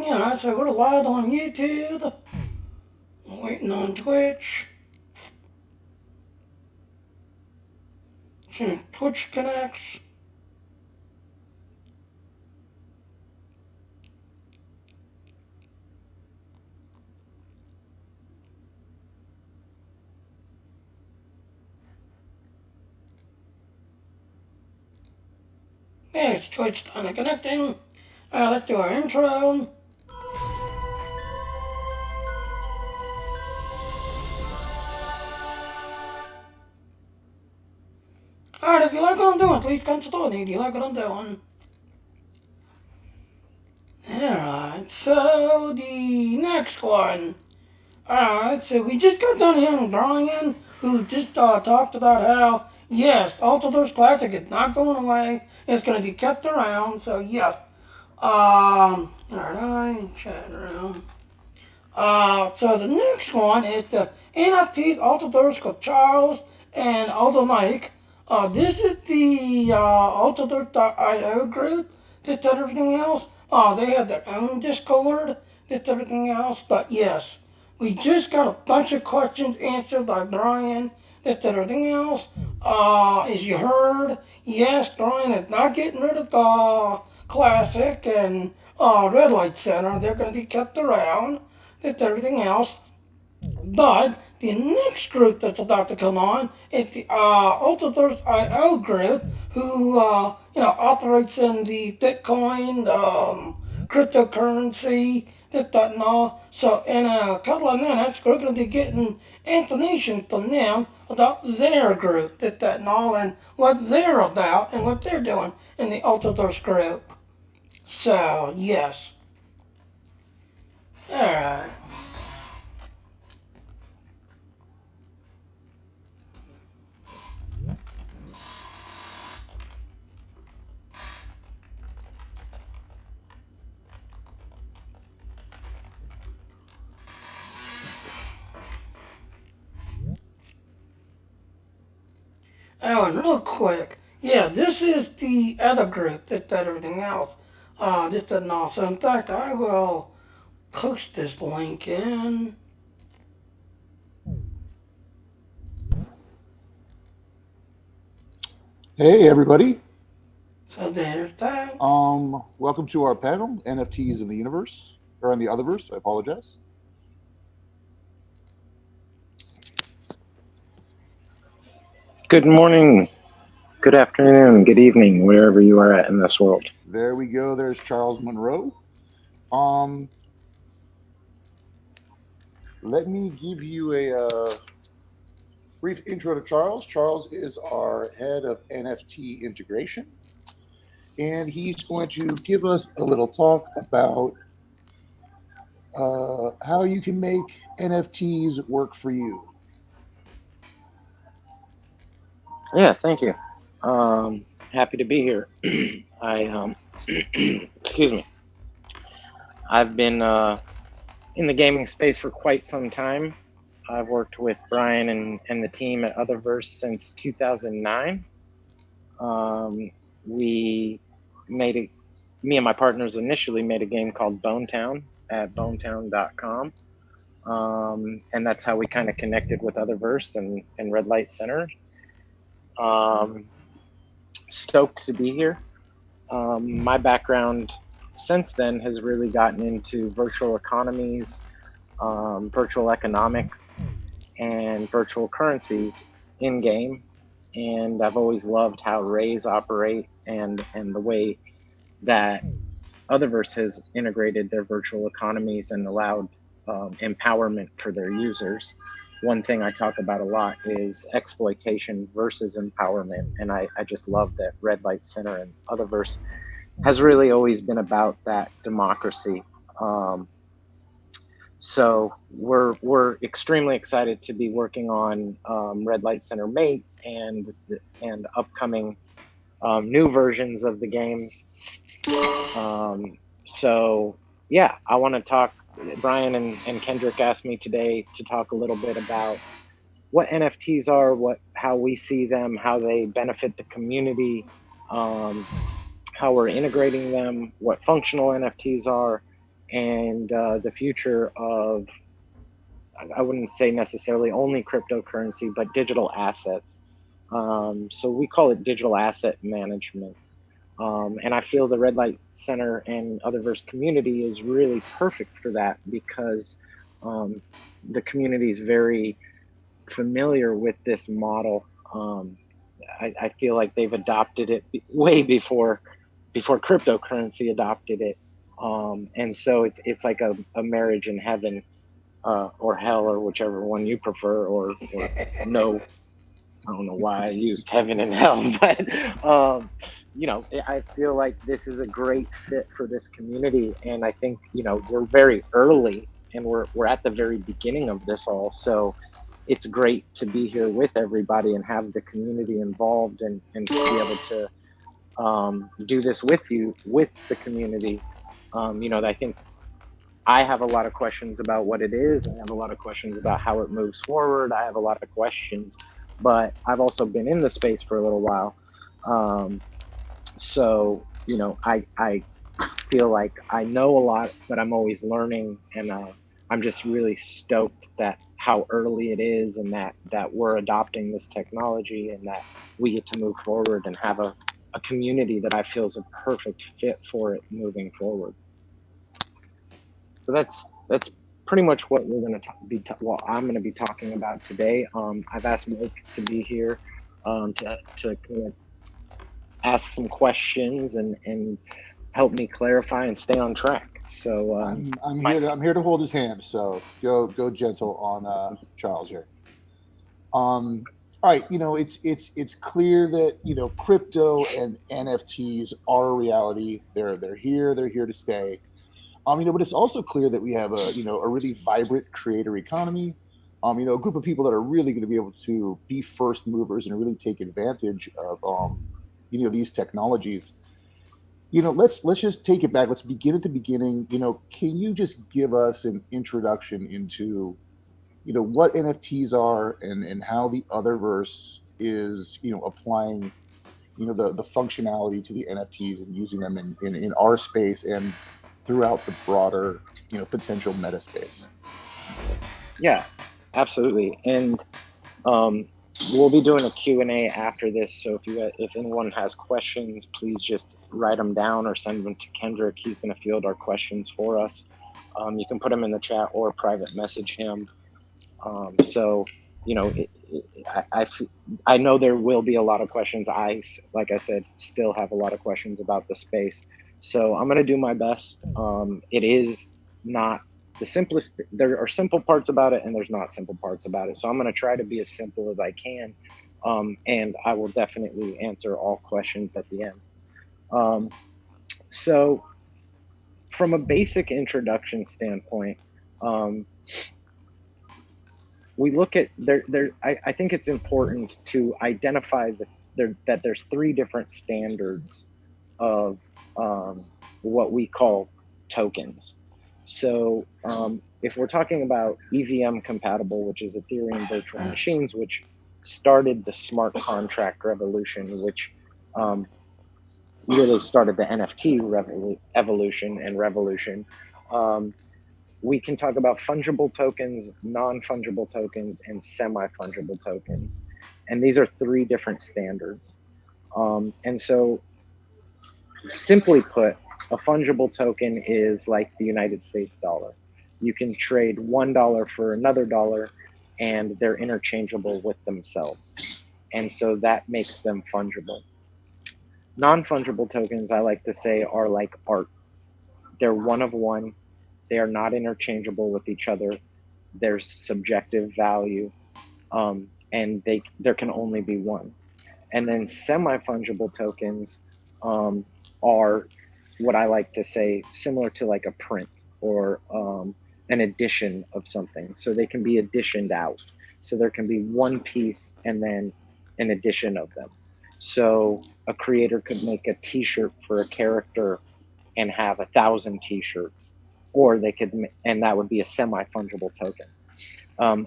Yeah, that's a little live on YouTube. Waiting on Twitch. Seeing if Twitch connects. There's Twitch done and connecting. Let's do our intro. Alright, if you like what I'm doing, please consider me. If you like what I'm doing. Alright, so the next one. Alright, so we just got done hearing Brian, who just talked about how, yes, Ultiverse Classic is not going away. It's going to be kept around, so yes. Alright, chat room. So the next one is the NFT Ultiverse called Charles and Aldo Mike. This is the Ultiverse.io group. Just everything else. They have their own Discord. Just everything else. But yes, we just got a bunch of questions answered by Brian. Just everything else. As you heard, yes, Brian is not getting rid of the Classic and Red Light Center. They're going to be kept around. Just everything else. But the next group that's about to come on is the Ultiverse IO group, who operates in the Bitcoin, cryptocurrency, that and all. So in a couple of minutes, we're going to be getting information from them about their group, that and all, and what they're about and what they're doing in the Ultiverse group. So yes, all right. Oh, and real quick, yeah, this is the other group that did everything else. This didn't also. In fact, I will post this link in. Hey everybody. So there's that. Welcome to our panel, NFTs in the universe, or in the otherverse, I apologize. Good morning, good afternoon, good evening, wherever you are at in this world. There we go, there's Charles Monroe. Let me give you a brief intro to Charles. Charles is our head of NFT integration, and he's going to give us a little talk about how you can make NFTs work for you. Yeah, thank you. Happy to be here. Excuse me. I've been in the gaming space for quite some time. I've worked with Brian and the team at Otherverse since 2009. Me and my partners initially made a game called Bonetown at bonetown.com. And that's how we kind of connected with Otherverse and Red Light Center. Stoked to be here. My background since then has really gotten into virtual economies, virtual economics, and virtual currencies in game. And I've always loved how Rays operate and the way that Otherverse has integrated their virtual economies and allowed empowerment for their users. One thing I talk about a lot is exploitation versus empowerment. And I just love that Red Light Center and Otherverse has really always been about that democracy. So we're extremely excited to be working on Red Light Center Mate and upcoming new versions of the games. So yeah, I want to talk. Brian and Kendrick asked me today to talk a little bit about what NFTs are, how we see them, how they benefit the community, how we're integrating them, what functional NFTs are, and the future of, I wouldn't say necessarily only cryptocurrency, but digital assets. So we call it digital asset management. And I feel the Red Light Center and Otherverse community is really perfect for that, because the community is very familiar with this model. I feel like they've adopted it way before cryptocurrency adopted it. And so it's like a marriage in heaven, or hell, or whichever one you prefer, or no. I don't know why I used heaven and hell, but I feel like this is a great fit for this community, and I think we're very early, and we're at the very beginning of this all. So it's great to be here with everybody and have the community involved, and to be able to do this with you, with the community. I think I have a lot of questions about what it is. I have a lot of questions about how it moves forward. I have a lot of questions, but I've also been in the space for a little while. So, I feel like I know a lot, but I'm always learning. And I'm just really stoked that how early it is, and that we're adopting this technology, and that we get to move forward and have a community that I feel is a perfect fit for it moving forward. So that's pretty much what we're going to I'm going to be talking about today. I've asked Mike to be here to kind of ask some questions and help me clarify and stay on track. So I'm here to hold his hand. So go gentle on Charles here. All right, it's clear that crypto and NFTs are a reality. They're here to stay. But it's also clear that we have a really vibrant creator economy. A group of people that are really going to be able to be first movers and really take advantage of these technologies. Let's just take it back. Let's begin at the beginning. Can you just give us an introduction into what NFTs are, and how the Otherverse is applying the functionality to the NFTs and using them in our space and throughout the broader potential meta space? Yeah, absolutely. And we'll be doing a Q&A after this, so if anyone has questions, please just write them down or send them to Kendrick. He's going to field our questions for us. You can put them in the chat or private message him. I know there will be a lot of questions. Like I said, still have a lot of questions about the space. So I'm going to do my best. It is not the simplest. There are simple parts about it, and there's not simple parts about it. So I'm going to try to be as simple as I can. And I will definitely answer all questions at the end. So from a basic introduction standpoint, we look at I think it's important to identify that there's three different standards of what we call tokens. So if we're talking about EVM compatible, which is Ethereum virtual machines, which started the smart contract revolution, which really started the NFT evolution and revolution. We can talk about fungible tokens, non-fungible tokens, and semi-fungible tokens. And these are three different standards. And so simply put, a fungible token is like the United States dollar. You can trade $1 for another dollar, and they're interchangeable with themselves. And so that makes them fungible. Non-fungible tokens, I like to say, are like art. They're one of one. They are not interchangeable with each other. There's subjective value, and there can only be one. And then semi-fungible tokens are what I like to say similar to like a print or an edition of something. So they can be editioned out. So there can be one piece and then an edition of them. So a creator could make a t-shirt for a character and have 1,000 t-shirts, or they could, and that would be a semi-fungible token.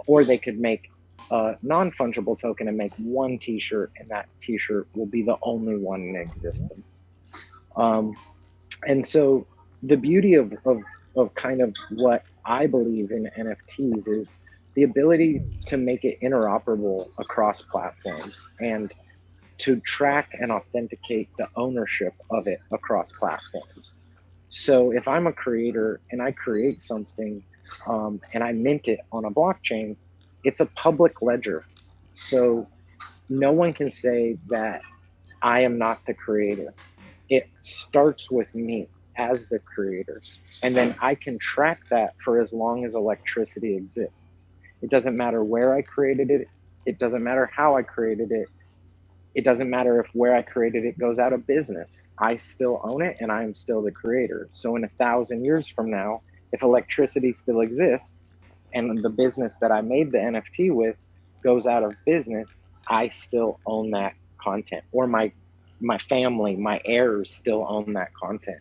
Or they could make a non-fungible token and make one t-shirt, and that t-shirt will be the only one in existence. And so the beauty of of kind of what I believe in NFTs is the ability to make it interoperable across platforms and to track and authenticate the ownership of it across platforms. So if I'm a creator and I create something and I mint it on a blockchain, it's a public ledger. So no one can say that I am not the creator. It starts with me as the creator. And then I can track that for as long as electricity exists. It doesn't matter where I created it. It doesn't matter how I created it. It doesn't matter if where I created it goes out of business. I still own it and I am still the creator. So in 1,000 years from now, if electricity still exists and the business that I made the NFT with goes out of business, I still own that content, or my family, my heirs still own that content.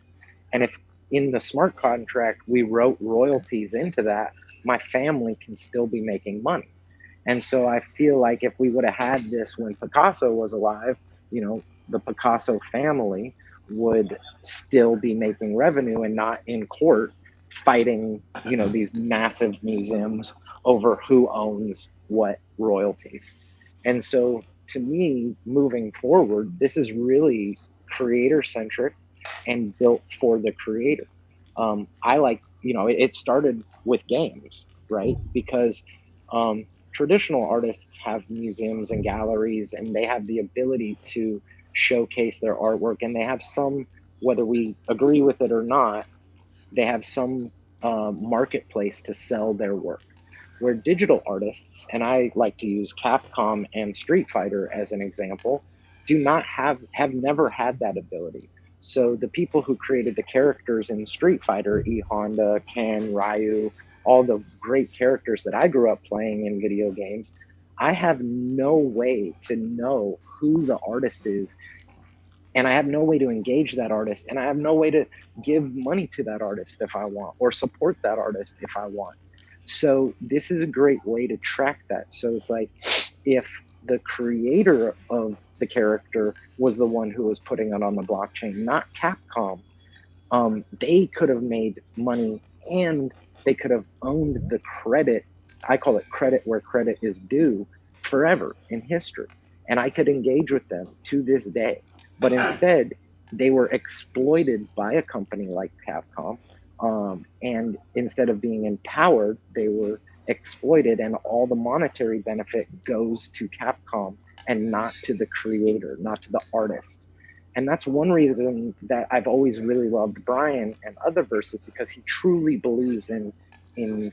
And if in the smart contract we wrote royalties into that, my family can still be making money. And so I feel like if we would have had this when Picasso was alive, you know, the Picasso family would still be making revenue and not in court fighting, you know, these massive museums over who owns what royalties. And so to me, moving forward, this is really creator centric and built for the creator. I like, you know, it started with games, right? Because traditional artists have museums and galleries, and they have the ability to showcase their artwork, and they have some, whether we agree with it or not, they have some marketplace to sell their work. Where digital artists, and I like to use Capcom and Street Fighter as an example, do not have never had that ability. So the people who created the characters in Street Fighter, E Honda, Ken, Ryu, all the great characters that I grew up playing in video games, I have no way to know who the artist is, and I have no way to engage that artist, and I have no way to give money to that artist if I want, or support that artist if I want. So this is a great way to track that. So it's like, if the creator of the character was the one who was putting it on the blockchain, not Capcom, they could have made money, and they could have owned the credit. I call it credit where credit is due forever in history. And I could engage with them to this day. But instead, they were exploited by a company like Capcom. And instead of being empowered, they were exploited, and all the monetary benefit goes to Capcom and not to the creator, not to the artist. And that's one reason that I've always really loved Brian and Otherverse, is because he truly believes in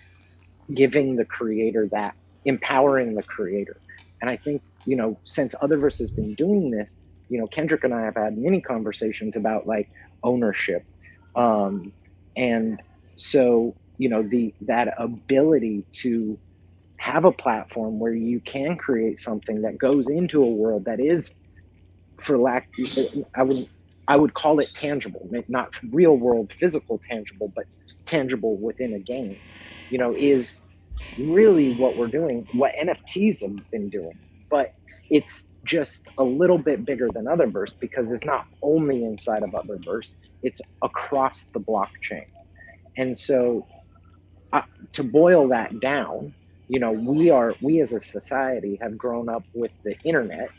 giving the creator that, empowering the creator. And I think, you know, since Otherverse has been doing this, you know, Kendrick and I have had many conversations about like ownership. And so, you know, that ability to have a platform where you can create something that goes into a world that is, for lack, I would call it tangible, not real world physical tangible, but tangible within a game, you know, is really what we're doing, what NFTs have been doing. But it's just a little bit bigger than Otherverse, because it's not only inside of Otherverse, it's across the blockchain. And so to boil that down, you know, we as a society have grown up with the internet.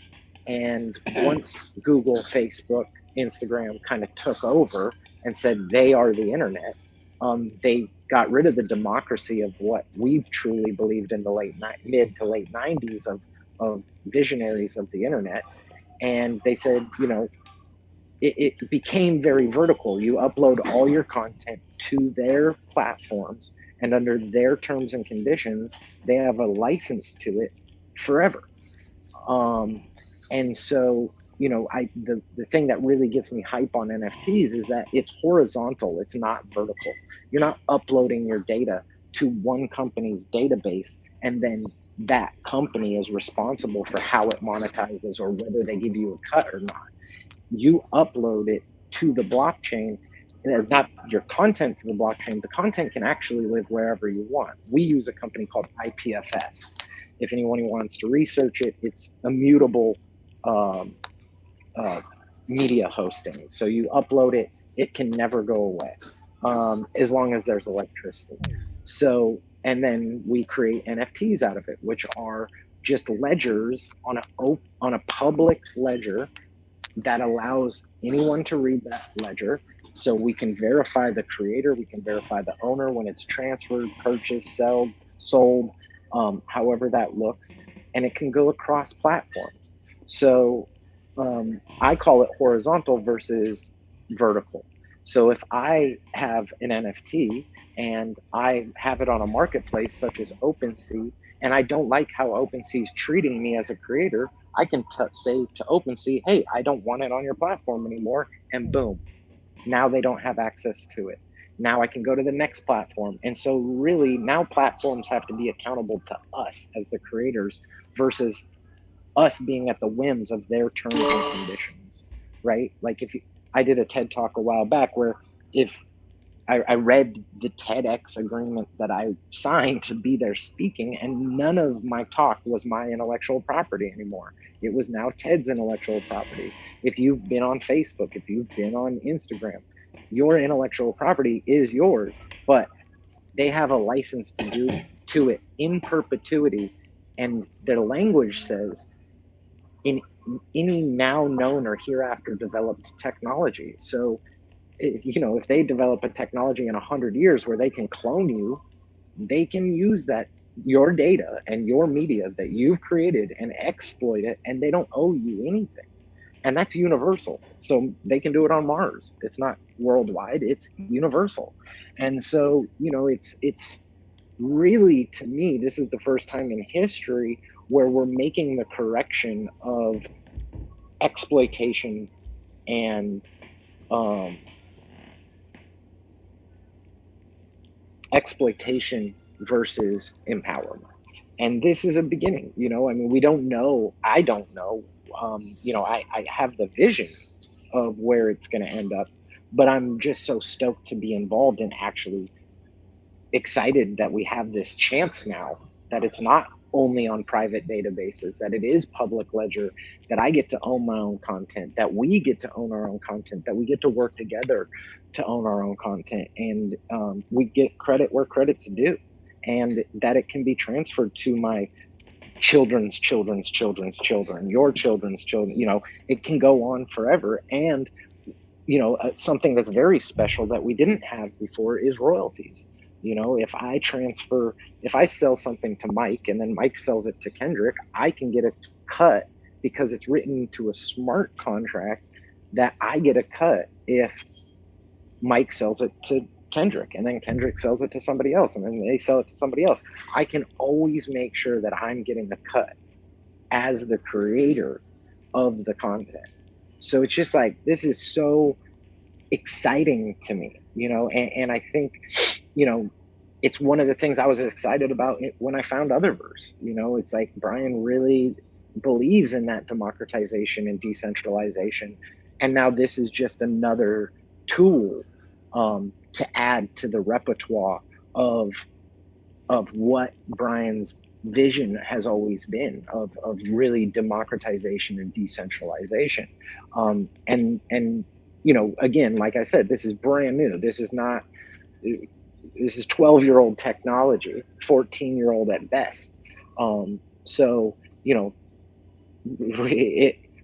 And once Google, Facebook, Instagram kind of took over and said they are the internet, they got rid of the democracy of what we've truly believed in the mid to late 90s of visionaries of the internet. And they said, you know, it became very vertical. You upload all your content to their platforms, and under their terms and conditions, they have a license to it forever. And so, you know, the thing that really gets me hype on NFTs is that it's horizontal, it's not vertical. You're not uploading your data to one company's database, and then that company is responsible for how it monetizes or whether they give you a cut or not. You upload it to the blockchain, or not your content to the blockchain. The content can actually live wherever you want. We use a company called IPFS. If anyone wants to research it, it's immutable media hosting. So you upload it, it can never go away. as long as there's electricity. So, and then we create NFTs out of it, which are just ledgers on a public ledger that allows anyone to read that ledger. So we can verify the creator, we can verify the owner when it's transferred, purchased, sold, however that looks, and it can go across platforms. So I call it horizontal versus vertical. So if I have an NFT and I have it on a marketplace such as OpenSea, and I don't like how OpenSea is treating me as a creator, I can say to OpenSea, hey, I don't want it on your platform anymore, and boom, now they don't have access to it. Now I can go to the next platform. And so really now platforms have to be accountable to us as the creators versus us being at the whims of their terms and conditions, right? Like I did a TED talk a while back where if I read the TEDx agreement that I signed to be there speaking, and none of my talk was my intellectual property anymore. It was now TED's intellectual property. If you've been on Facebook, if you've been on Instagram, your intellectual property is yours, but they have a license to do to it in perpetuity. And their language says, in any now known or hereafter developed technology. So, if they develop a technology in 100 years where they can clone you, they can use that, your data and your media that you've created, and exploit it, and they don't owe you anything. And that's universal. So they can do it on Mars. It's not worldwide, it's universal. And so, it's really, to me, this is the first time in history where we're making the correction of exploitation and exploitation versus empowerment. And this is a beginning. We don't know. I don't know. I have the vision of where it's going to end up, but I'm just so stoked to be involved and actually excited that we have this chance now, that it's not only on private databases, that it is public ledger, that I get to own my own content, that we get to own our own content, that we get to work together to own our own content, and we get credit where credit's due, and that it can be transferred to my children's children's children's children, your children's children. It can go on forever. And something that's very special that we didn't have before is royalties. If I sell something to Mike and then Mike sells it to Kendrick, I can get a cut because it's written to a smart contract that I get a cut if Mike sells it to Kendrick, and then Kendrick sells it to somebody else, and then they sell it to somebody else. I can always make sure that I'm getting the cut as the creator of the content. So it's just like, this is so exciting to me, and I think, it's one of the things I was excited about when I found Utherverse. It's like Brian really believes in that democratization and decentralization. And now this is just another tool to add to the repertoire of what Brian's vision has always been of really democratization and decentralization. And again, like I said, this is brand new. This is 12-year-old technology, 14-year-old at best. So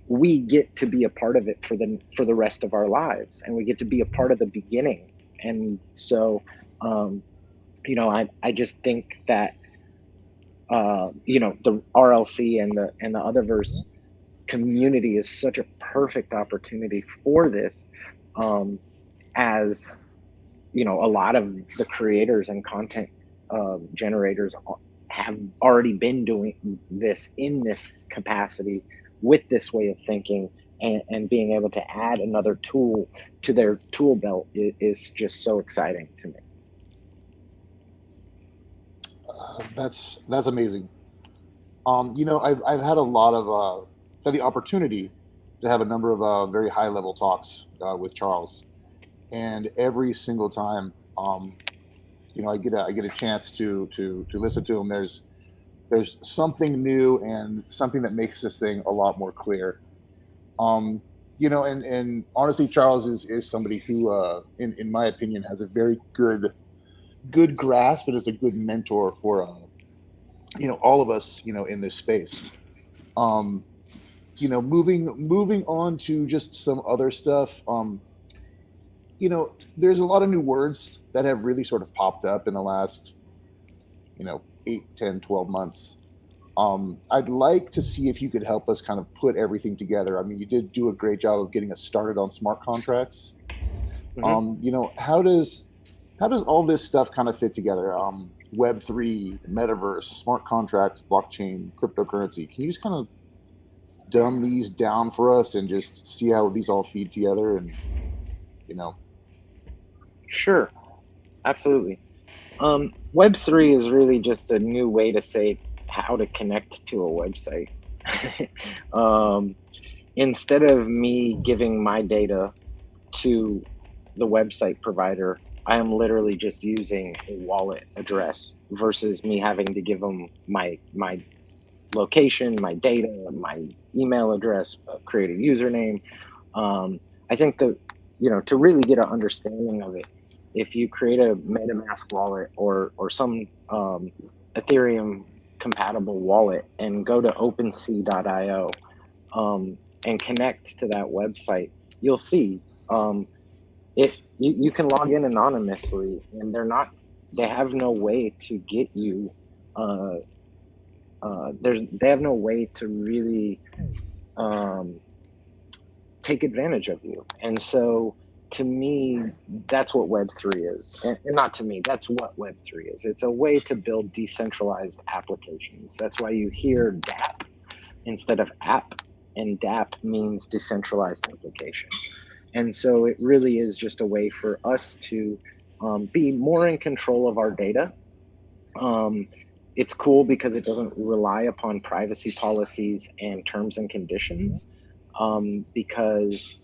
we get to be a part of it for the rest of our lives, and we get to be a part of the beginning. And so I just think that the RLC and the Utherverse community is such a perfect opportunity for this, as a lot of the creators and content generators have already been doing this in this capacity with this way of thinking, and being able to add another tool to their tool belt is just so exciting to me. That's amazing. I've had a lot of had the opportunity to have a number of very high level talks with Charles, and every single time, I get a chance to listen to him. There's something new and something that makes this thing a lot more clear. and honestly, Charles is somebody who, in my opinion, has a very good grasp and is a good mentor for, all of us, in this space. Um, moving on to just some other stuff. There's a lot of new words that have really sort of popped up in the last, 8, 10, 12 months. I'd like to see if you could help us kind of put everything together. I mean, you did do a great job of getting us started on smart contracts. How does all this stuff kind of fit together? Web3, metaverse, smart contracts, blockchain, cryptocurrency. Can you just kind of dumb these down for us and just see how these all feed together? And Sure, absolutely. Web3 is really just a new way to say how to connect to a website. Instead of me giving my data to the website provider, I am literally just using a wallet address versus me having to give them my location, my data, my email address, create a username. I think that, to really get an understanding of it, if you create a MetaMask wallet or some Ethereum compatible wallet and go to OpenSea.io and connect to that website, you'll see you can log in anonymously, and they have no way to get you. They have no way to really take advantage of you. And so to me, that's what Web3 is. And not to me, that's what Web3 is. It's a way to build decentralized applications. That's why you hear DApp instead of app, and DApp means decentralized application. And so it really is just a way for us to be more in control of our data. It's cool because it doesn't rely upon privacy policies and terms and conditions, because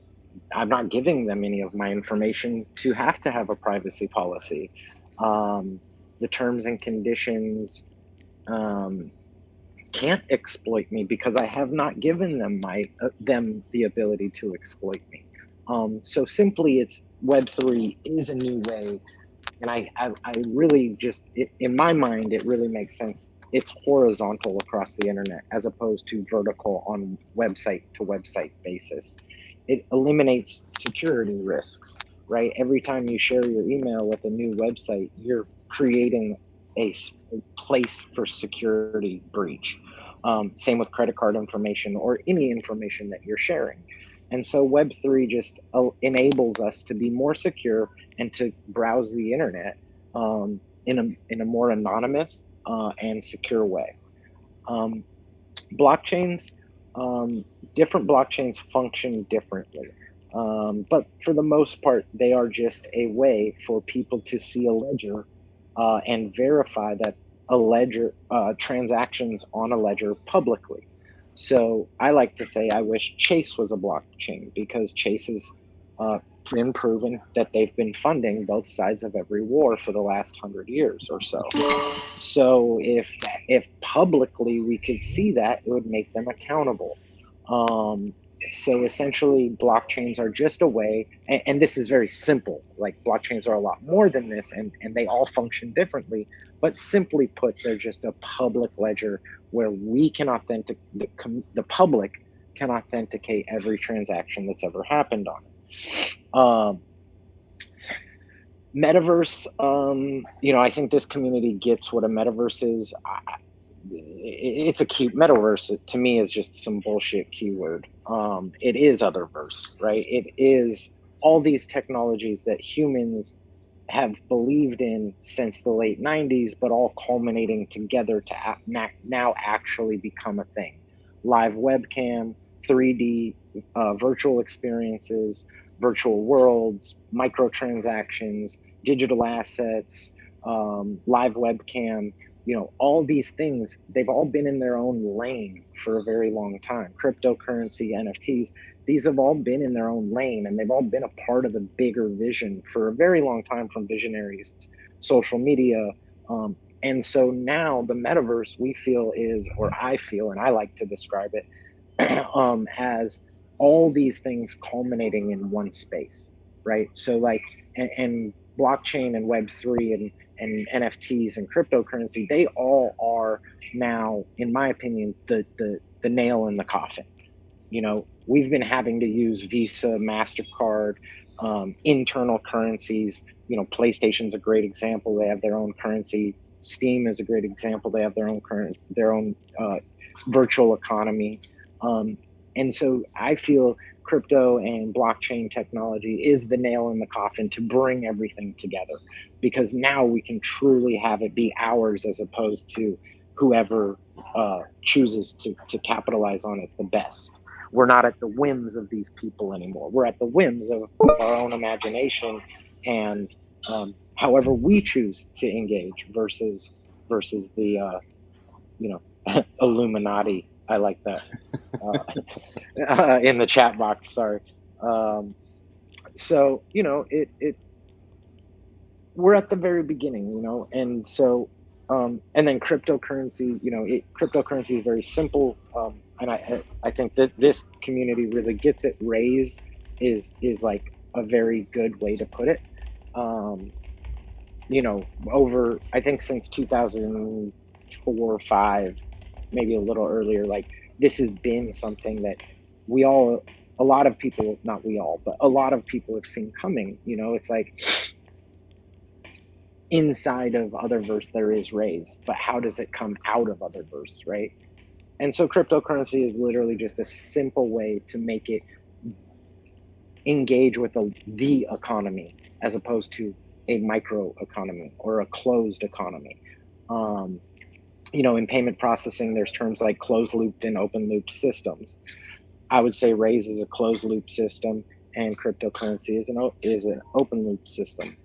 I'm not giving them any of my information to have a privacy policy. The terms and conditions can't exploit me because I have not given them them the ability to exploit me. So simply, it's Web3 is a new way, and I really just, in my mind, it really makes sense. It's horizontal across the internet as opposed to vertical on website to website basis. It eliminates security risks, right? Every time you share your email with a new website, you're creating a place for security breach. Same with credit card information or any information that you're sharing. And so Web3 just enables us to be more secure and to browse the internet in a more anonymous and secure way. Blockchains, different blockchains function differently. But for the most part, they are just a way for people to see a ledger and verify that a ledger, transactions on a ledger publicly. So I like to say I wish Chase was a blockchain, because Chase has been proven that they've been funding both sides of every war for the last 100 years or so. So if publicly we could see that, it would make them accountable. So essentially, blockchains are just a way, and this is very simple. Like, blockchains are a lot more than this, and they all function differently. But simply put, they're just a public ledger where we can authenticate, the public can authenticate every transaction that's ever happened on it. Metaverse, I think this community gets what a metaverse is. It's a cute metaverse. To me, is just some bullshit keyword. It is otherverse, right? It is all these technologies that humans have believed in since the late 90s, but all culminating together to now actually become a thing. Live webcam, 3D virtual experiences, virtual worlds, microtransactions, digital assets, live webcam, all these things, they've all been in their own lane for a very long time. Cryptocurrency, NFTs, these have all been in their own lane, and they've all been a part of the bigger vision for a very long time from visionaries, social media. And so now the metaverse, we feel is, or I feel, and I like to describe it as all these things culminating in one space, right? So like, and blockchain and Web3 and NFTs and cryptocurrency, they all are now, in my opinion, the nail in the coffin. You know, we've been having to use Visa, MasterCard, internal currencies. You know, PlayStation's a great example. They have their own currency. Steam is a great example. They have their own virtual economy. And so I feel crypto and blockchain technology is the nail in the coffin to bring everything together, because now we can truly have it be ours as opposed to whoever chooses to capitalize on it the best. We're not at the whims of these people anymore. We're at the whims of our own imagination and however we choose to engage versus the Illuminati. I like that in the chat box. Sorry. So you know, it we're at the very beginning, you know, and so and then cryptocurrency. You know, cryptocurrency is very simple. And I think that this community really gets it. Raise is like a very good way to put it. You know, over, I think since 2004 or 5, maybe a little earlier, like this has been something that a lot of people, not we all, but a lot of people have seen coming. You know, it's like inside of Utherverse there is Raise, but how does it come out of Utherverse, right? And so cryptocurrency is literally just a simple way to make it engage with the economy as opposed to a micro economy or a closed economy. You know, in payment processing, there's terms like closed looped and open looped systems. I would say Raise is a closed loop system and cryptocurrency is an open loop system.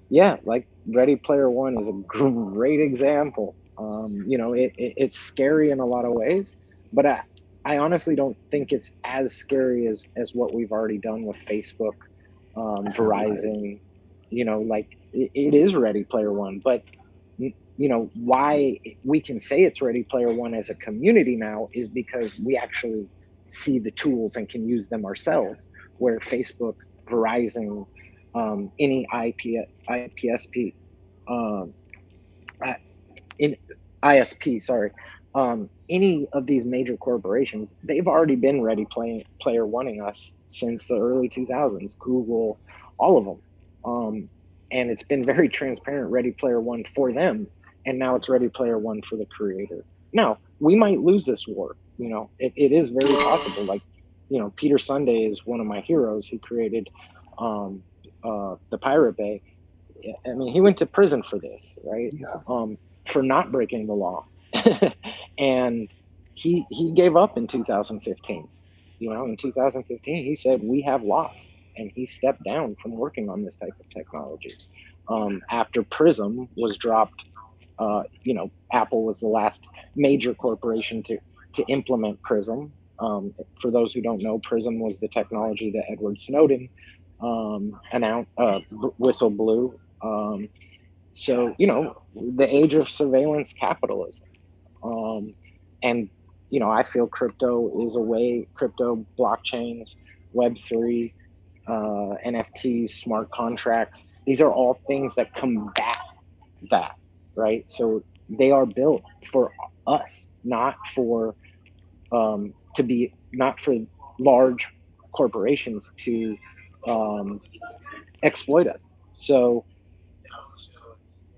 Yeah, like Ready Player One is a great example. You know, it's scary in a lot of ways, but I honestly don't think it's as scary as what we've already done with Facebook, Verizon. You know, like it is Ready Player One, but you know, why we can say it's Ready Player One as a community now is because we actually see the tools and can use them ourselves, where Facebook, Verizon, any IPSP, in ISP, sorry, any of these major corporations, they've already been Ready Player Oneing us since the early 2000s, Google, all of them. And it's been very transparent, Ready Player One for them. And now it's Ready Player One for the creator. Now, we might lose this war. You know, it is very possible. Like, you know, Peter Sunday is one of my heroes. He created the Pirate Bay. I mean, he went to prison for this, right? Yeah. For not breaking the law. And he gave up in 2015. You know, in 2015, he said, we have lost. And he stepped down from working on this type of technology. After Prism was dropped, you know, Apple was the last major corporation to implement Prism. For those who don't know, Prism was the technology that Edward Snowden whistle blew. So, you know, the age of surveillance capitalism. And, you know, I feel crypto is a way, crypto, blockchains, Web3, NFTs, smart contracts, these are all things that combat that, right? So they are built for us, not for not for large corporations to exploit us. So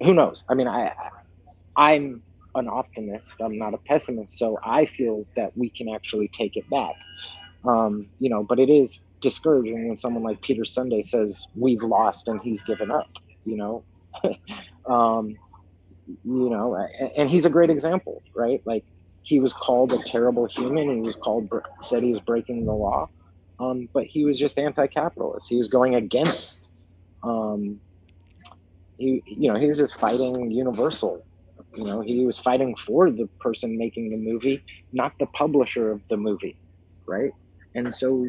who knows? I mean, I'm an optimist. I'm not a pessimist. So I feel that we can actually take it back. You know, but it is discouraging when someone like Peter Sunday says we've lost and he's given up, you know. You know, and he's a great example, right? Like, he was called a terrible human, and he was said he was breaking the law, but he was just anti-capitalist. He was going against he was just fighting Universal. You know, he was fighting for the person making the movie, not the publisher of the movie, right? And so,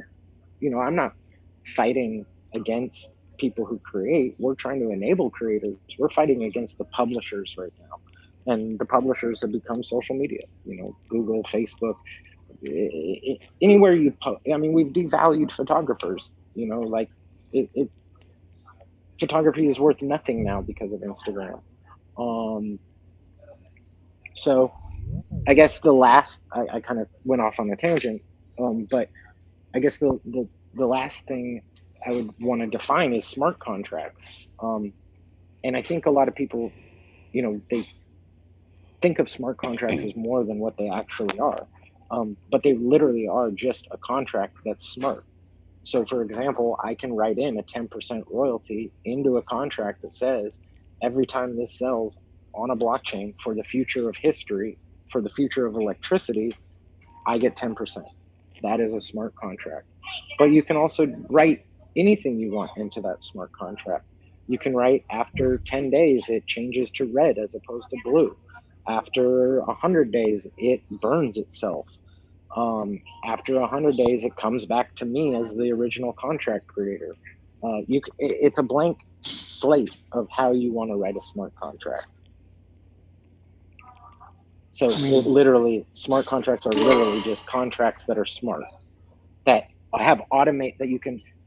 you know, I'm not fighting against people who create. We're trying to enable creators. We're fighting against the publishers right now. And the publishers have become social media, you know, Google, Facebook, anywhere you post. I mean, we've devalued photographers. You know, like photography is worth nothing now because of Instagram. So I guess the last, I kind of went off on a tangent, but I guess the last thing I would want to define is smart contracts. And I think a lot of people, you know, they think of smart contracts as more than what they actually are. But they literally are just a contract that's smart. So for example, I can write in a 10% royalty into a contract that says every time this sells on a blockchain for the future of history, for the future of electricity, I get 10%. That is a smart contract. But you can also write anything you want into that smart contract. You can write after 10 days, it changes to red as opposed to blue. After 100 days, it burns itself. After 100 days, it comes back to me as the original contract creator. It's a blank slate of how you want to write a smart contract. So literally, smart contracts are literally just contracts that are smart, that have automate, that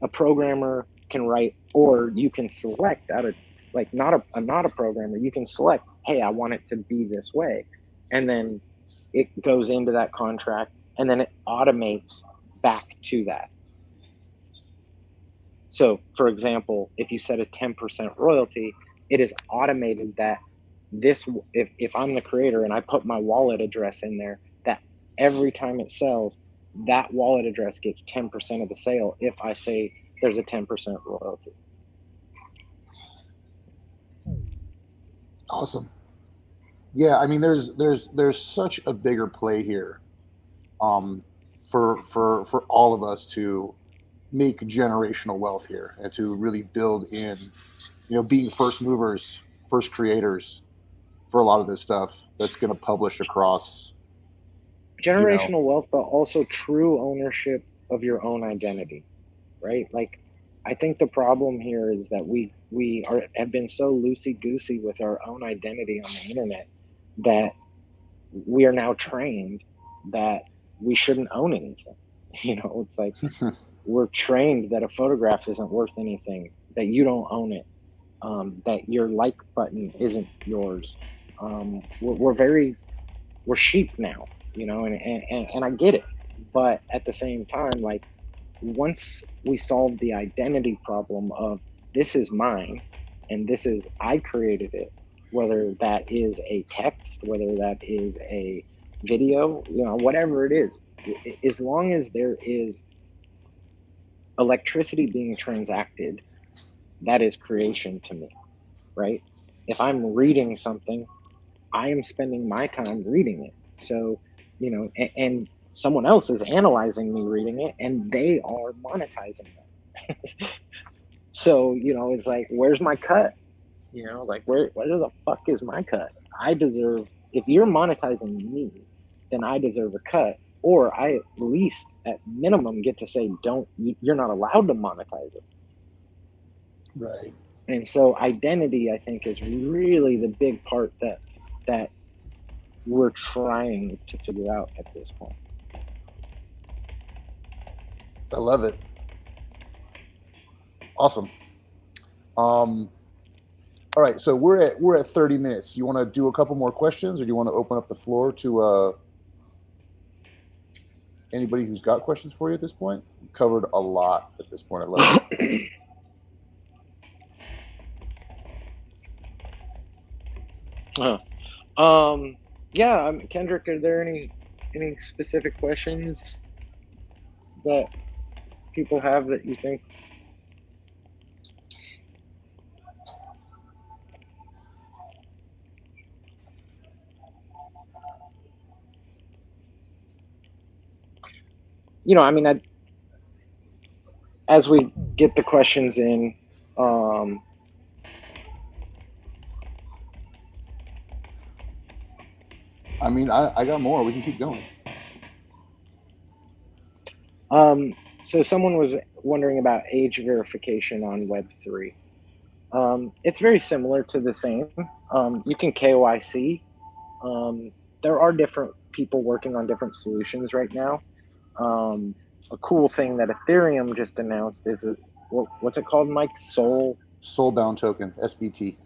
a programmer can write, or you can select out of, like, not a programmer, you can select, hey, I want it to be this way. And then it goes into that contract, and then it automates back to that. So for example, if you set a 10% royalty, it is automated that if I'm the creator and I put my wallet address in there, that every time it sells, that wallet address gets 10% of the sale if I say there's a 10% royalty. Awesome. Yeah, I mean, there's such a bigger play here, for all of us to make generational wealth here and to really build in, being first movers, first creators for a lot of this stuff that's going to publish across generational wealth, but also true ownership of your own identity, right? Like, I think the problem here is that we have been so loosey-goosey with our own identity on the internet that we are now trained that we shouldn't own anything. It's like we're trained that a photograph isn't worth anything, that you don't own it, that your like button isn't yours. We're sheep now, and I get it. But at the same time, like, once we solve the identity problem of this is mine and I created it, whether that is a text, whether that is a video, whatever it is, as long as there is electricity being transacted, that is creation to me, right? If I'm reading something, I am spending my time reading it. So, and someone else is analyzing me reading it, and they are monetizing that. So, it's like, where's my cut? Like, where the fuck is my cut? I deserve, if you're monetizing me, then I deserve a cut, or I at least, at minimum, get to say, you're not allowed to monetize it. Right. And so identity, I think, is really the big part that we're trying to figure out at this point. I love it. Awesome. All right, so we're at 30 minutes. You want to do a couple more questions, or do you want to open up the floor to anybody who's got questions for you at this point? We covered a lot at this point. I love it. Yeah, Kendrick, are there any specific questions that people have that you think? As we get the questions in, I got more. We can keep going. So someone was wondering about age verification on Web3. It's very similar to the same. You can KYC. There are different people working on different solutions right now. A cool thing that Ethereum just announced is what's it called, Mike? Soulbound token, SBT.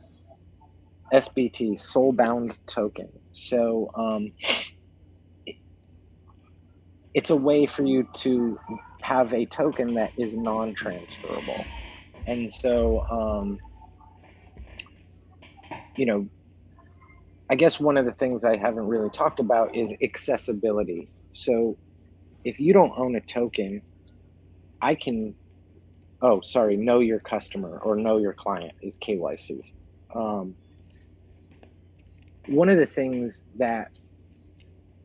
SBT, Soulbound token. So it's a way for you to have a token that is non-transferable. And so, I guess one of the things I haven't really talked about is accessibility. So if you don't own a token, I can, know your customer or know your client is KYCs. One of the things that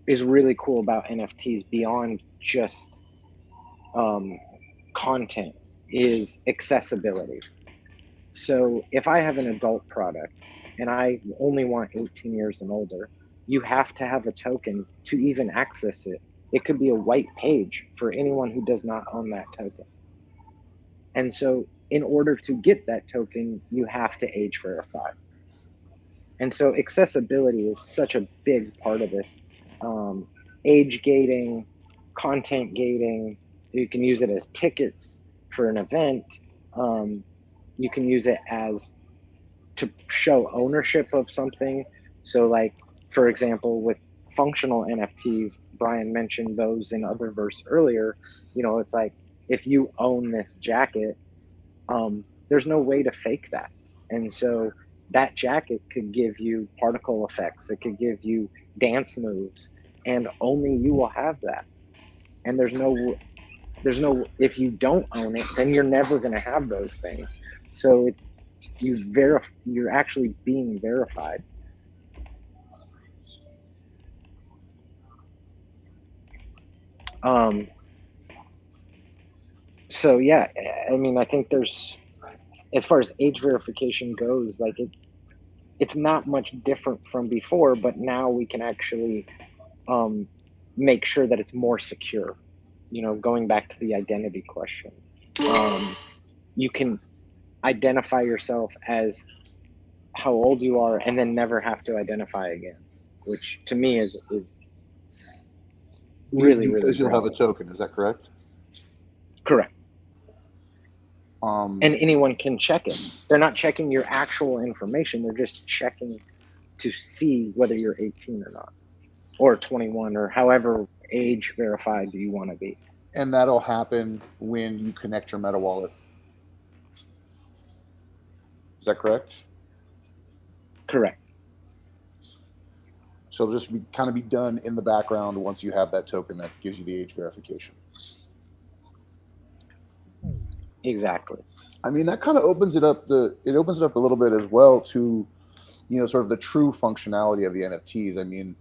is really cool about NFTs beyond just content is accessibility. So if I have an adult product and I only want 18 years and older, you have to have a token to even access it. It could be a white page for anyone who does not own that token. And so in order to get that token, you have to age verify. And so accessibility is such a big part of this. Age gating, content gating, you can use it as tickets for an event. You can use it as to show ownership of something. So like, for example, with functional NFTs, Brian mentioned those in Utherverse earlier, it's like, if you own this jacket, there's no way to fake that. And so that jacket could give you particle effects. It could give you dance moves, and only you will have that. And there's no, if you don't own it, then you're never going to have those things. So it's, you're actually being verified. So yeah, I mean, I think there's, as far as age verification goes, like it's not much different from before, but now we can actually make sure that it's more secure. Going back to the identity question, you can identify yourself as how old you are and then never have to identify again, which to me is really, really because you'll have a brilliant. token. Is that correct? Correct. And anyone can check it. They're not checking your actual information. They're just checking to see whether you're 18 or not, or 21, or however age verified you want to be. And that'll happen when you connect your Meta wallet. Is that correct? Correct. So it'll just kind of be done in the background once you have that token that gives you the age verification. Exactly. I mean, that kind of opens it up a little bit as well to, sort of the true functionality of the NFTs. I mean,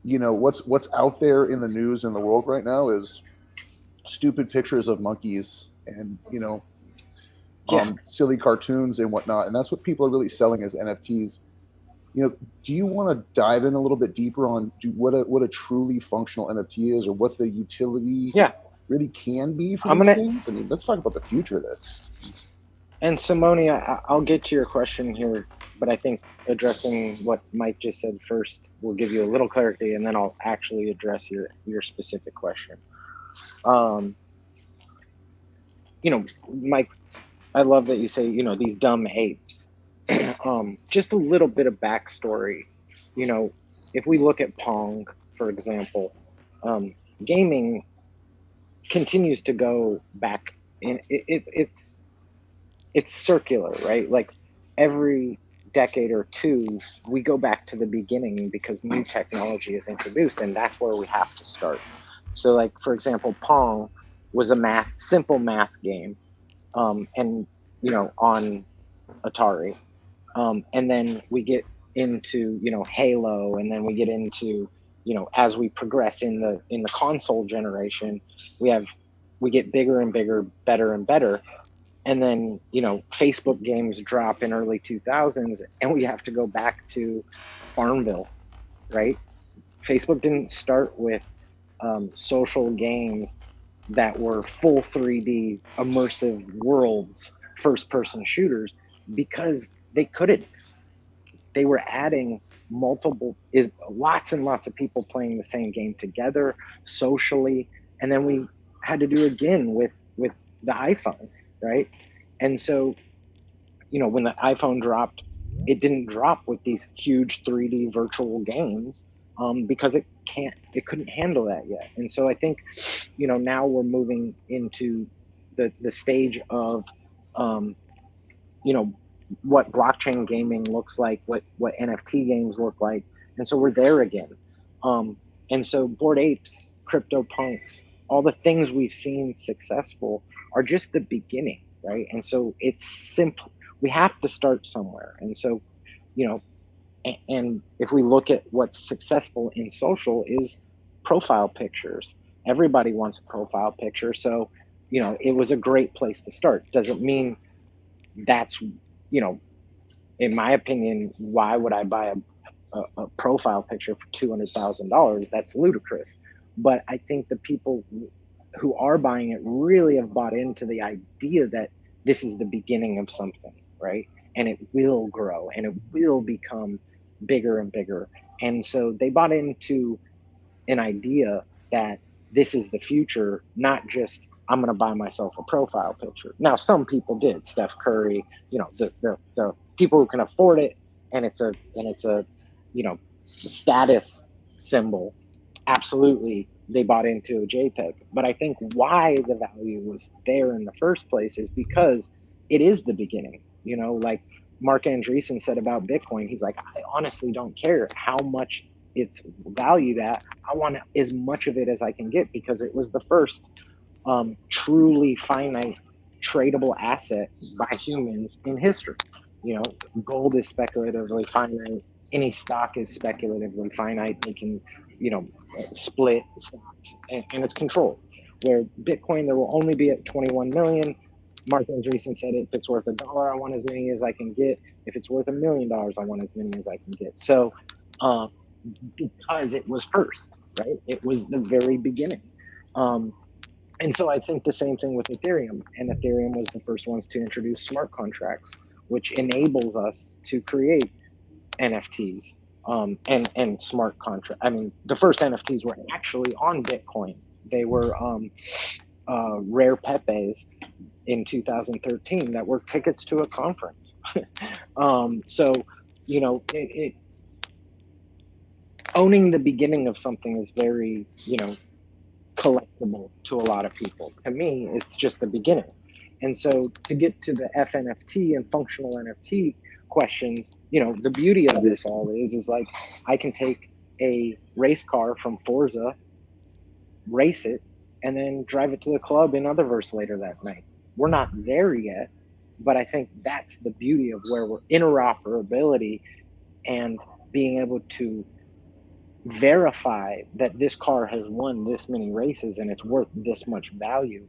what's out there in the news in the world right now is stupid pictures of monkeys and, silly cartoons and whatnot. And that's what people are really selling as NFTs. Do you want to dive in a little bit deeper on what a truly functional NFT is, or what the utility really can be for these things? I mean, let's talk about the future of this. And Simone, I'll get to your question here, but I think addressing what Mike just said first will give you a little clarity, and then I'll actually address your specific question. Mike, I love that you say, these dumb apes. Just a little bit of backstory. If we look at Pong, for example, gaming continues to go back in. It's circular, right? Like every decade or two, we go back to the beginning because new technology is introduced, and that's where we have to start. So, like, for example, Pong was a simple math game, and on Atari. And then we get into, Halo, and then we get into, as we progress in the console generation, we get bigger and bigger, better and better. And then, Facebook games drop in early 2000s, and we have to go back to Farmville, right? Facebook didn't start with social games that were full 3D immersive worlds, first-person shooters, because they couldn't. They were adding lots and lots of people playing the same game together socially, and then we had to do again with the iPhone, right? And so, you know, when the iPhone dropped, it didn't drop with these huge 3D virtual games, because it couldn't handle that yet. And so I think, you know, now we're moving into the stage of, you know, what blockchain gaming looks like, what NFT games look like, and so we're there again. And so Bored Apes, CryptoPunks, all the things we've seen successful are just the beginning, right? And so it's simple. We have to start somewhere. And so, you know, and if we look at what's successful in social is profile pictures. Everybody wants a profile picture. So, you know, it was a great place to start. Doesn't mean that's, you know, in my opinion, why would I buy a profile picture for $200,000? That's ludicrous. But I think the people who are buying it really have bought into the idea that this is the beginning of something, right? And it will grow and it will become bigger and bigger. And so they bought into an idea that this is the future, not just I'm going to buy myself a profile picture. Now, some people did. Steph Curry, you know, the people who can afford it, and it's a you know, status symbol. Absolutely, they bought into a JPEG. But I think why the value was there in the first place is because it is the beginning. You know, like Mark Andreessen said about Bitcoin, he's like, I honestly don't care how much it's valued at. I want as much of it as I can get because it was the first truly finite tradable asset by humans in history. You know, gold is speculatively finite. Any stock is speculatively finite. They can, you know, split stocks, and it's controlled. Where Bitcoin, there will only be at 21 million. Mark Andreessen said, if it's worth $1, I want as many as I can get. If it's worth $1 million, I want as many as I can get. So, because it was first, right? It was the very beginning. And so I think the same thing with Ethereum. And Ethereum was the first ones to introduce smart contracts, which enables us to create NFTs and smart contracts. I mean, the first NFTs were actually on Bitcoin. They were rare Pepes in 2013 that were tickets to a conference. So, you know, owning the beginning of something is very, you know, collectible to a lot of people. To me, it's just the beginning. And so to get to the FNFT and functional NFT questions, you know, the beauty of this all is like, I can take a race car from Forza, race it, and then drive it to the club in Utherverse later that night. We're not there yet, but I think that's the beauty of where we're interoperability and being able to verify that this car has won this many races and it's worth this much value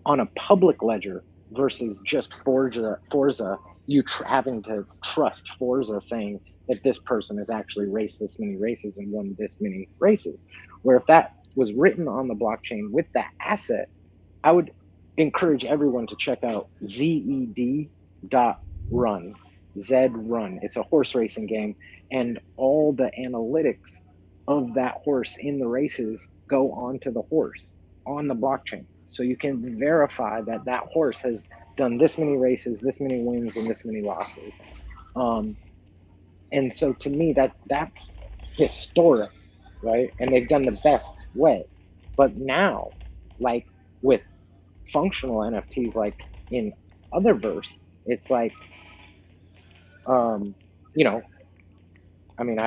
on a public ledger versus just Forza you having to trust Forza saying that this person has actually raced this many races and won this many races. Where if that was written on the blockchain with that asset, I would encourage everyone to check out zed.run. Zrun. It's a horse racing game, and all the analytics of that horse in the races go onto the horse on the blockchain. So you can verify that that horse has done this many races, this many wins, and this many losses. And so to me, that's historic, right? And they've done the best way. But now, like with functional NFTs, like in Otherverse, it's like, you know, I mean,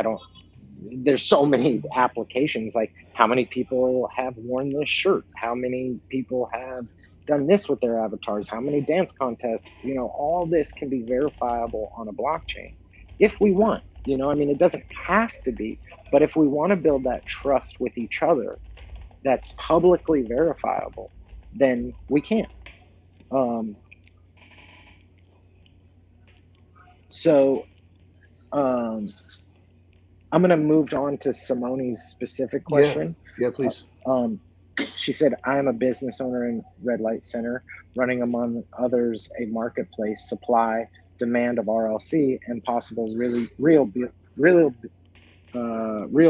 there's so many applications, like how many people have worn this shirt, how many people have done this with their avatars, how many dance contests, you know, all this can be verifiable on a blockchain if we want, you know, I mean, it doesn't have to be, but if we want to build that trust with each other that's publicly verifiable, then we can. I'm going to move on to Simone's specific question. Yeah, please. She said, I am a business owner in Red Light Center, running among others a marketplace, supply, demand of RLC, and possible real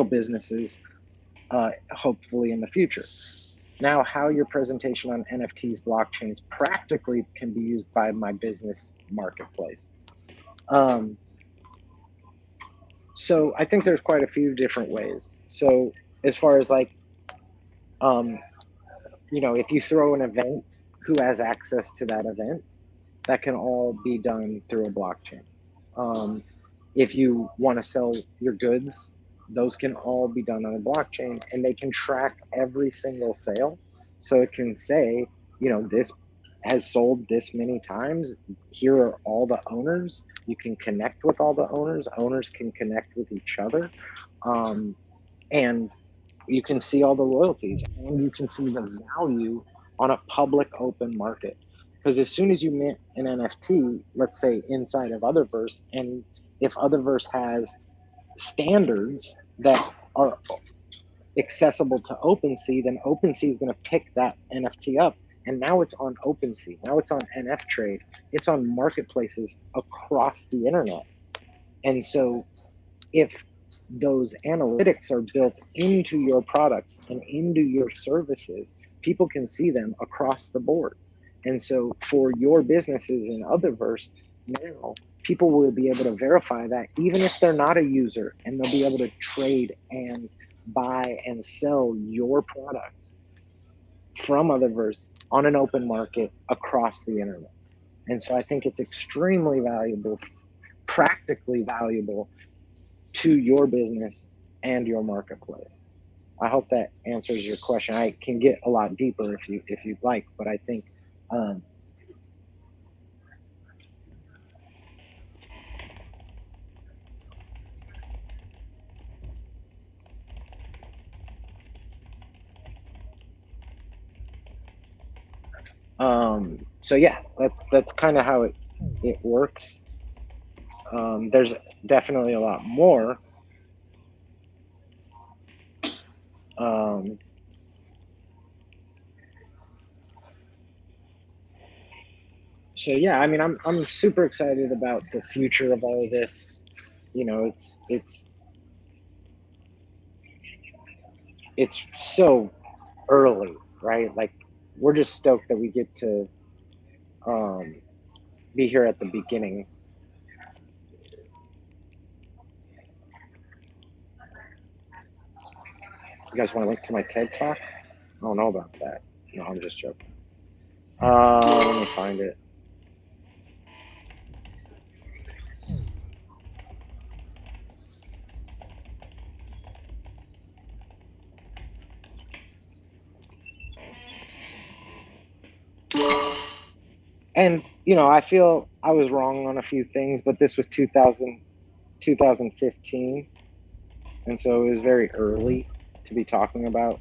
businesses, hopefully in the future. now how your presentation on NFTs blockchains practically can be used by my business marketplace. So I think there's quite a few different ways. So as far as like, if you throw an event, who has access to that event? That can all be done through a blockchain. If you want to sell your goods, those can all be done on a blockchain, and they can track every single sale. So it can say, this has sold this many times. Here are all the owners. You can connect with all the owners. Owners can connect with each other. And you can see all the royalties, and you can see the value on a public open market. Because as soon as you mint an NFT, let's say inside of Utherverse, and if Utherverse has standards that are accessible to OpenSea, then OpenSea is going to pick that NFT up, and now it's on OpenSea. Now it's on NFTrade. It's on marketplaces across the internet. And so if those analytics are built into your products and into your services, people can see them across the board. And so for your businesses in Otherverse, now people will be able to verify that even if they're not a user, and they'll be able to trade and buy and sell your products from Otherverse on an open market across the internet. And so I think it's extremely valuable, practically valuable to your business and your marketplace. I hope that answers your question. I can get a lot deeper if you'd like, but I think so yeah, that's kind of how it works. There's definitely a lot more. So yeah, I mean, I'm super excited about the future of all of this. It's so early, right? Like, we're just stoked that we get to be here at the beginning. You guys want to link to my TED Talk? I don't know about that. No, I'm just joking. Let me find it. And, I feel I was wrong on a few things, but this was 2015. And so it was very early to be talking about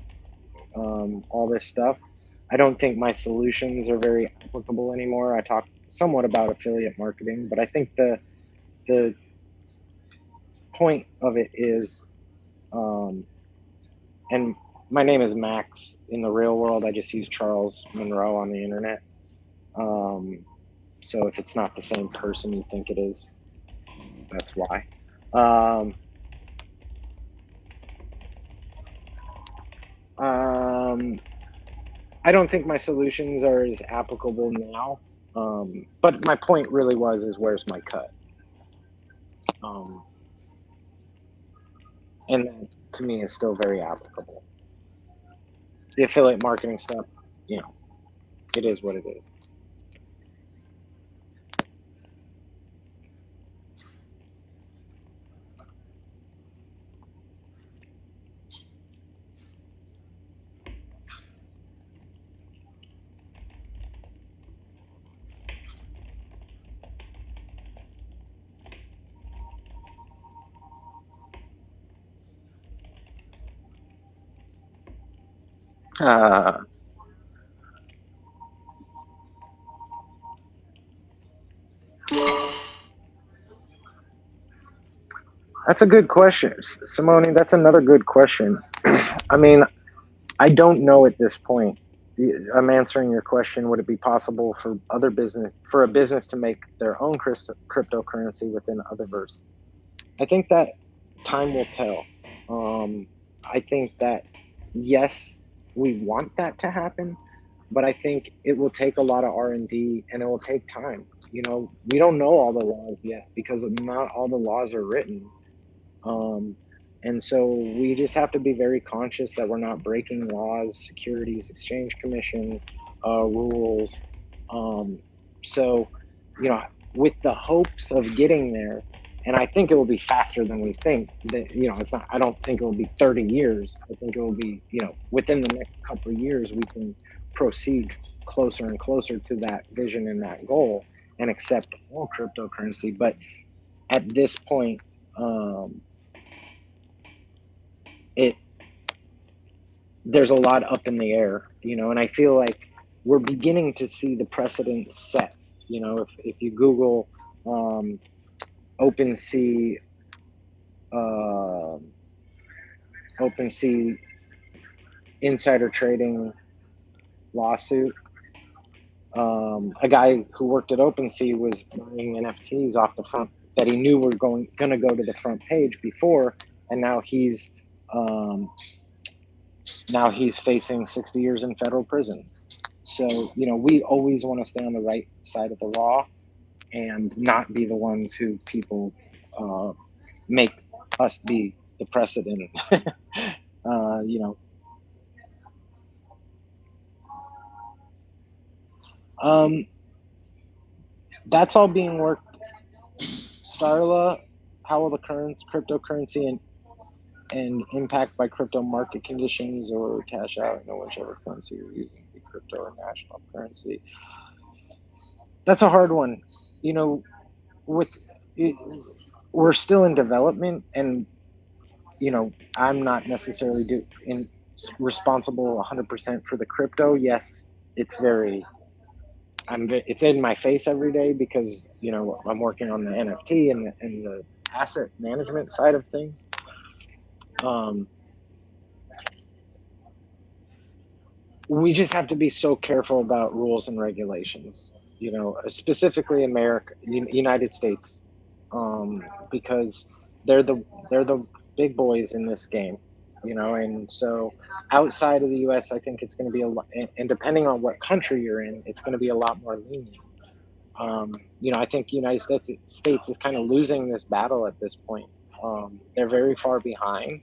all this stuff. I don't think my solutions are very applicable anymore. I talked somewhat about affiliate marketing, but I think the point of it is, and my name is Max in the real world. I just use Charles Monroe on the internet. So if it's not the same person you think it is, that's why. I don't think my solutions are as applicable now. But my point really is where's my cut? And that, to me, is still very applicable. The affiliate marketing stuff, it is what it is. That's a good question, Simone. That's another good question. I mean, I don't know at this point. I'm answering your question. Would it be possible for a business to make their own cryptocurrency within Otherverse? I think that time will tell. I think that yes, we want that to happen, but I think it will take a lot of R&D and it will take time. You know, we don't know all the laws yet because not all the laws are written. And so we just have to be very conscious that we're not breaking laws, Securities Exchange Commission rules. So, you know, with the hopes of getting there, and I think it will be faster than we think. That, you know, it's not. I don't think it will be 30 years. I think it will be, you know, within the next couple of years, we can proceed closer and closer to that vision and that goal, and accept all cryptocurrency. But at this point, there's a lot up in the air, you know, and I feel like we're beginning to see the precedent set. You know, if you Google OpenSea insider trading lawsuit, a guy who worked at OpenSea was buying NFTs off the front that he knew were going to go to the front page before, and now he's facing 60 years in federal prison. So, you know, we always want to stay on the right side of the law and not be the ones who people make us be the precedent. You know, that's all being worked. Starla, how will the current cryptocurrency and impact by crypto market conditions or cash out, you know, whichever currency you're using, be crypto or national currency? That's a hard one. You know, we're still in development, and you know, I'm not necessarily responsible 100% for the crypto. Yes, it's in my face every day because, you know, I'm working on the NFT and the asset management side of things. We just have to be so careful about rules and regulations, you know, specifically United States, because they're the big boys in this game, you know. And so outside of the US, I think it's going to be a lot, and depending on what country you're in, it's going to be a lot more lenient. You know, I think United States is kind of losing this battle at this point. They're very far behind,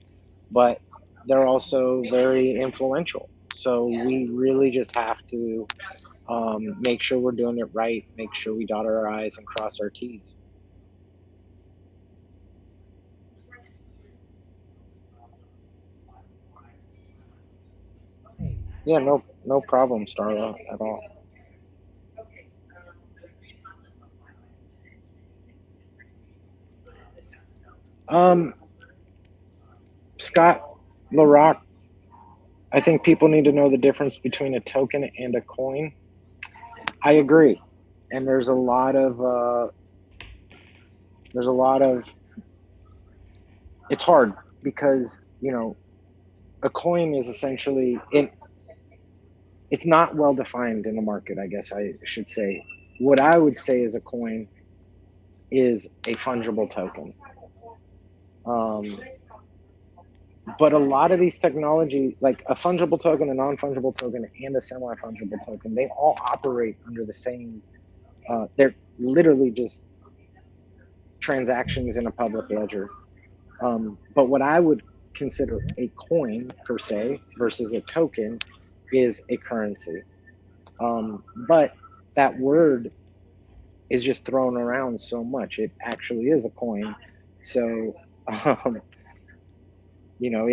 but they're also very influential. So we really just have to make sure we're doing it right, make sure we dot our I's and cross our T's. Yeah, no problem, Starla, at all. Scott LaRock, I think people need to know the difference between a token and a coin. I agree, and there's a lot of it's hard because, you know, a coin is essentially it's not well defined in the market, I guess I should say. What I would say is a coin is a fungible token. But a lot of these technology, like a fungible token, a non-fungible token, and a semi-fungible token, they all operate under the same, they're literally just transactions in a public ledger. But what I would consider a coin per se versus a token is a currency. But that word is just thrown around so much. It actually is a coin. So, you know,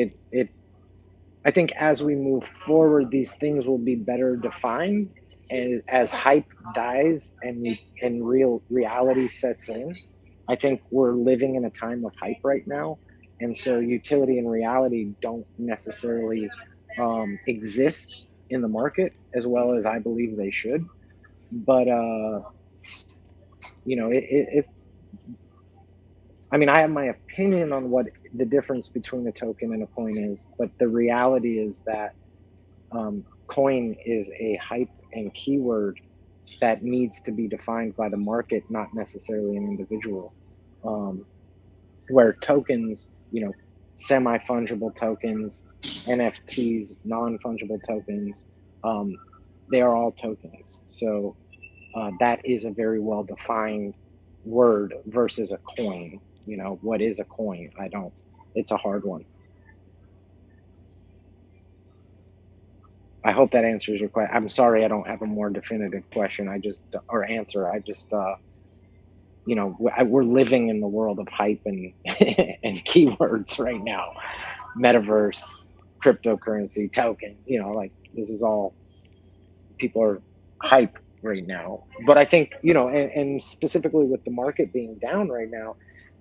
I think as we move forward, these things will be better defined, and as hype dies and real reality sets in. I think we're living in a time of hype right now, and so utility and reality don't necessarily exist in the market as well as I believe they should. But you know, I mean, I have my opinion on what the difference between a token and a coin is, but the reality is that coin is a hype and keyword that needs to be defined by the market, not necessarily an individual. Where tokens, you know, semi-fungible tokens, NFTs, non-fungible tokens. They are all tokens. So that is a very well-defined word versus a coin. You know, what is a coin? It's a hard one. I hope that answers your question. I'm sorry I don't have a more definitive question. Or answer. You know, we're living in the world of hype and and keywords right now. Metaverse, cryptocurrency, token, you know, like this is all, people are hype right now. But I think, you know, and specifically with the market being down right now,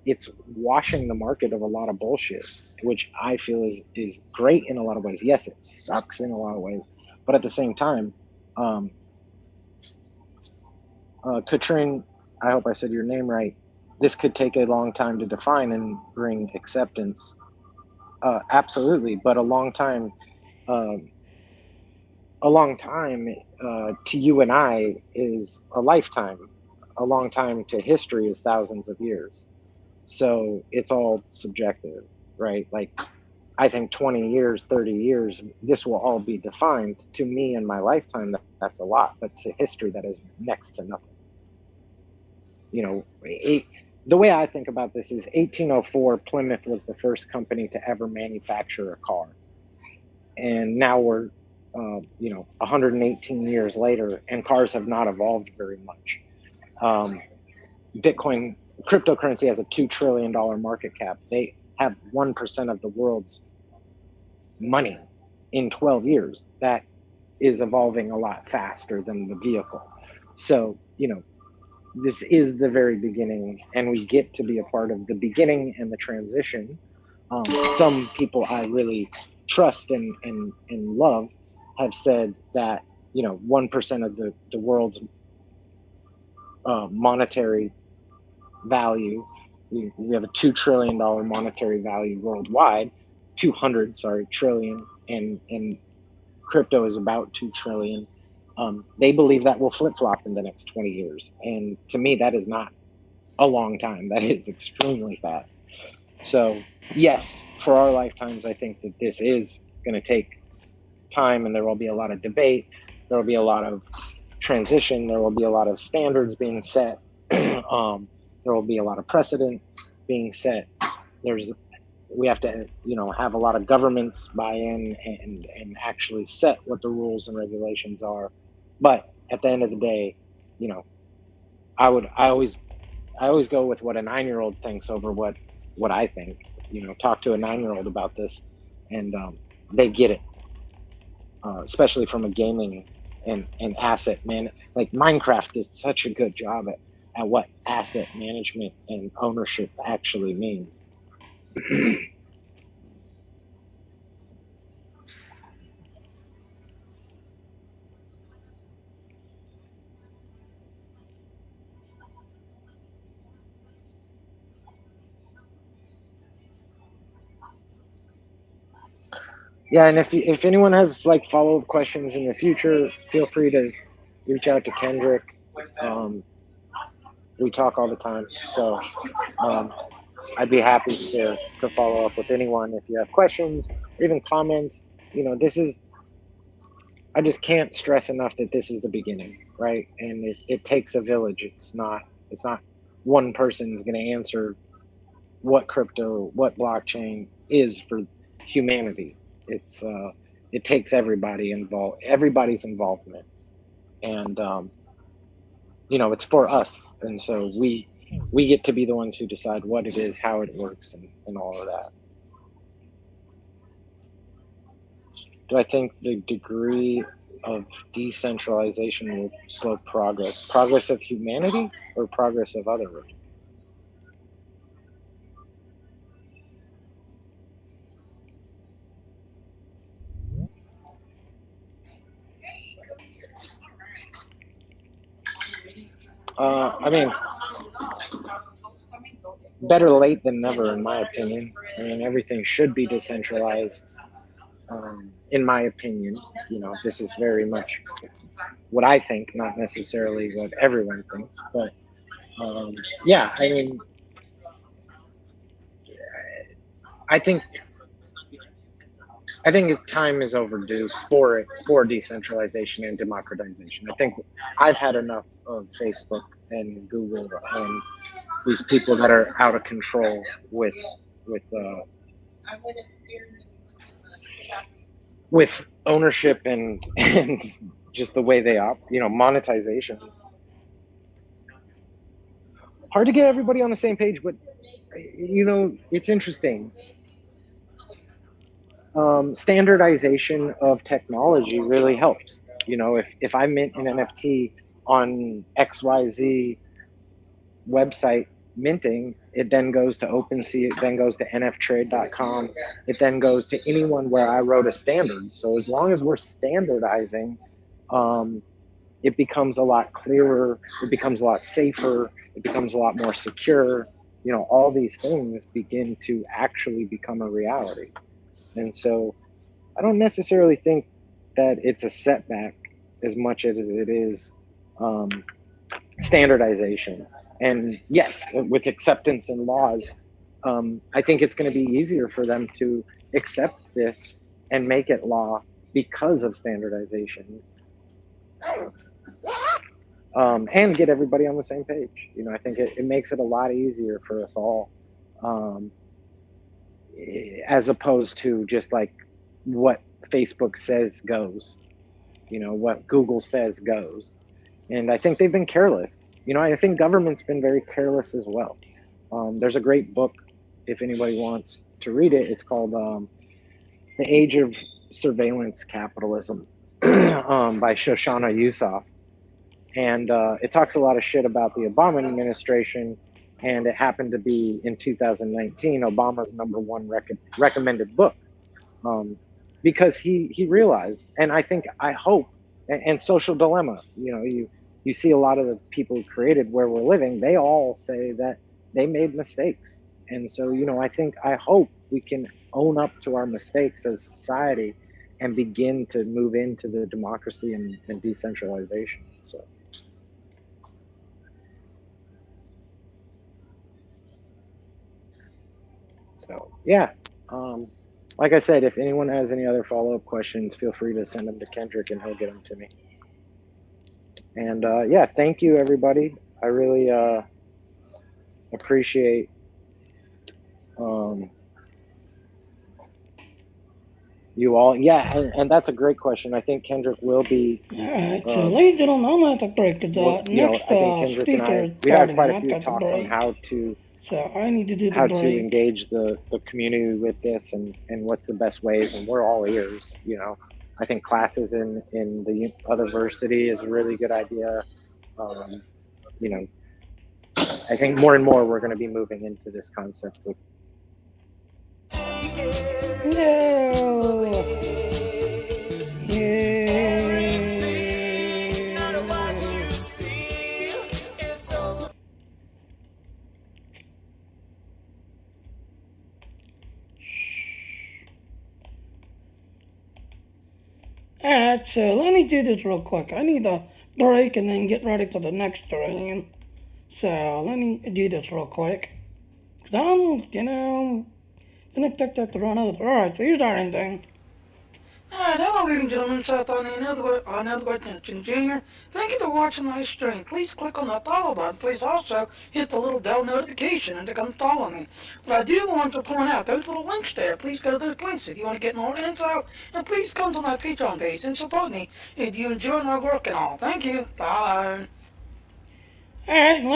it's washing the market of a lot of bullshit, which I feel is great in a lot of ways. Yes, it sucks in a lot of ways, but at the same time, Katrin, I hope I said your name right. This could take a long time to define and bring acceptance. Absolutely, but a long time to you and I is a lifetime. A long time to history is thousands of years. So it's all subjective, right? Like, I think 20 years, 30 years, this will all be defined. To me in my lifetime, that's a lot, but to history, that is next to nothing. You know, the way I think about this is 1804, Plymouth was the first company to ever manufacture a car. And now we're, 118 years later, and cars have not evolved very much. Bitcoin, cryptocurrency has a $2 trillion market cap. They have 1% of the world's money in 12 years. That is evolving a lot faster than the vehicle. So, you know, this is the very beginning, and we get to be a part of the beginning and the transition. Some people I really trust and love have said that, you know, 1% of the world's monetary value, we have a $2 trillion monetary value worldwide, 200 trillion, and crypto is about 2 trillion. They believe that will flip-flop in the next 20 years. And to me, that is not a long time. That is extremely fast. So yes, for our lifetimes, I think that this is going to take time, and there will be a lot of debate. There will be a lot of transition. There will be a lot of standards being set. There will be a lot of precedent being set. We have to, you know, have a lot of governments buy in and actually set what the rules and regulations are. But at the end of the day, you know, I always go with what a 9-year-old thinks over what I think. You know, talk to a 9-year-old about this, and they get it, especially from a gaming and asset man. Like Minecraft is such a good job at what asset management and ownership actually means. Yeah, and if anyone has like follow-up questions in the future, feel free to reach out to Kendrick. We talk all the time, so I'd be happy to follow up with anyone if you have questions or even comments. You know, I just can't stress enough that this is the beginning, right? And it takes a village. It's not one person's going to answer what crypto, what blockchain is for humanity. It takes everybody's involvement, and you know, it's for us, and so we get to be the ones who decide what it is, how it works, and all of that. Do I think the degree of decentralization will slow progress of humanity or progress of others? I mean, better late than never, in my opinion. I mean, everything should be decentralized, in my opinion. You know, this is very much what I think, not necessarily what everyone thinks. But yeah, I mean, I think I think time is overdue for it, for decentralization and democratization. I think I've had enough of Facebook and Google and these people that are out of control with with ownership and just the way they monetization. Hard to get everybody on the same page, but it's interesting. Standardization of technology really helps. If I mint an NFT on XYZ website minting, it then goes to OpenSea, it then goes to nftrade.com, it then goes to anyone where I wrote a standard. So as long as we're standardizing, it becomes a lot clearer, it becomes a lot safer, it becomes a lot more secure. All these things begin to actually become a reality. And so I don't necessarily think that it's a setback as much as it is standardization. And yes, with acceptance and laws, I think it's going to be easier for them to accept this and make it law because of standardization. And get everybody on the same page. I think it makes it a lot easier for us all, as opposed to just like what Facebook says goes, what Google says goes. And I think they've been careless. I think government's been very careless as well. There's a great book, if anybody wants to read it. It's called The Age of Surveillance Capitalism by Shoshana Yusof. And it talks a lot of shit about the Obama administration. And it happened to be in 2019, Obama's #1 recommended book. Because he realized, and I hope, and Social Dilemma, you see a lot of the people who created Where We're Living, they all say that they made mistakes. And so, I hope we can own up to our mistakes as society and begin to move into the democracy and decentralization. So yeah. Like I said, if anyone has any other follow-up questions, feel free to send them to Kendrick and he'll get them to me. And yeah, thank you, everybody. I really appreciate you all. Yeah, and that's a great question. I think Kendrick will be. All right, so ladies and gentlemen, I'm going to have to break it out. Next I think Kendrick speaker and is we had starting. quite a I've few got to talks on break. how to. So I need to do the how break. to engage the community with this and what's the best ways, and we're all ears. I think classes in the utherversity is a really good idea. I think more and more we're going to be moving into this concept with. No. Yeah. Alright, so let me do this real quick. I need to break and then get ready for the next stream. So let me do this real quick. I'm, gonna expect that to run out. Alright, so here's our ending. Alright, hello ladies and gentlemen, Seth on another question, Junior. Thank you for watching my stream. Please click on the follow button. Please also hit the little bell notification and to come follow me. But I do want to point out those little links there. Please go to those links if you want to get more info. And please come to my Patreon page and support me if you enjoy my work and all. Thank you. Bye. Alright.